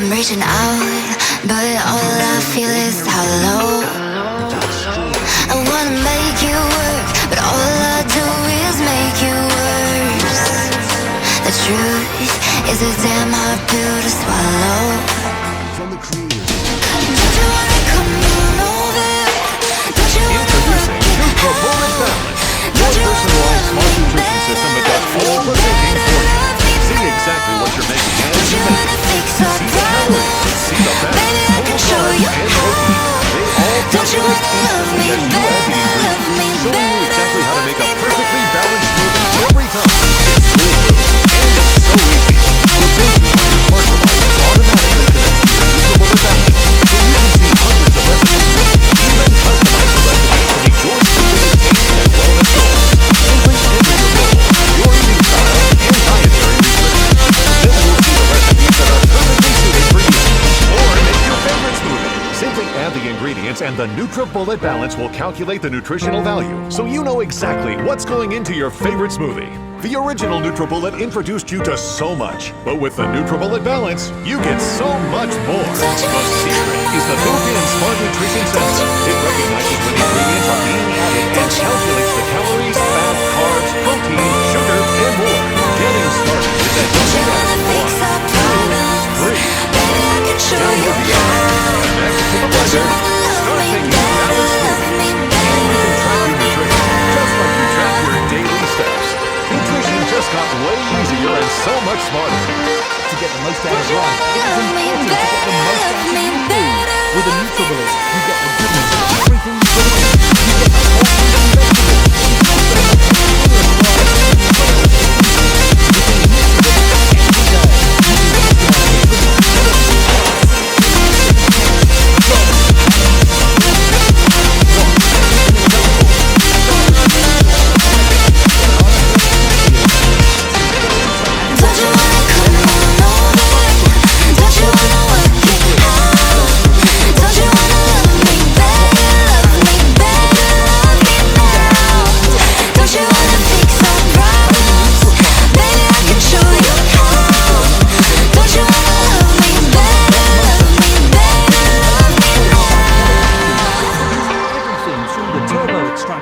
I'm reaching out, but all I feel is hollow. I wanna make you work, but all I do is make you worse. The truth is a damn hard pill to swallow. Don't you wanna come on over? Don't you wanna work it out? Don't you wanna love me better, love me better, love me better? See exactly what you're making as Don't you wanna fix our problems? Baby, I can show you how. Don't you wanna love me better, love me showing you better, exactly how to love make me a perfectly better? balanced smoothie every time. It's foolproof and it's so easy. The thinking on your smart device automatically connects to your Nutritio balance, so you can see hundreds of recipes, even customize the recipes to meet your specific taste and wellness goals. Simply enter your goal, your eating style, and dietary restrictions. Then you'll see the recipes that are perfectly suited for you. Or make your favorite smoothie. Simply add the ingredients and the Nutri-Bullet balance will calculate the nutritional value, so you know exactly what's going into your favorite smoothie. The original Nutri-Bullet introduced you to so much, but with the Nutri-Bullet balance, you get so much more. The secret is the built-in Smart Nutrition Sensor. It recognizes when ingredients are being added and calculates the calories, fat, carbs, protein, sugar, and more. Getting started is as easy as 1, 2, 3. Download the app. Connect to the blender. Start making balanced smoothies. And you can track your nutrition just like you track your daily steps. Nutrition just got way easier and so much smarter. To get the most out of life, it is important to get the most out of your food. With a Nutri-Bullet, you get the goodness of everything you put in. You get the whole fruit and vegetables.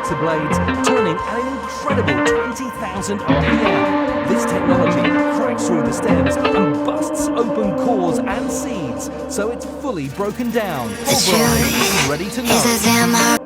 The blades, turning at an incredible 20,000 RPM. This technology cracks through the stems and busts open cores and seeds, so it's fully broken down. The truth Ready to is know. a damn hard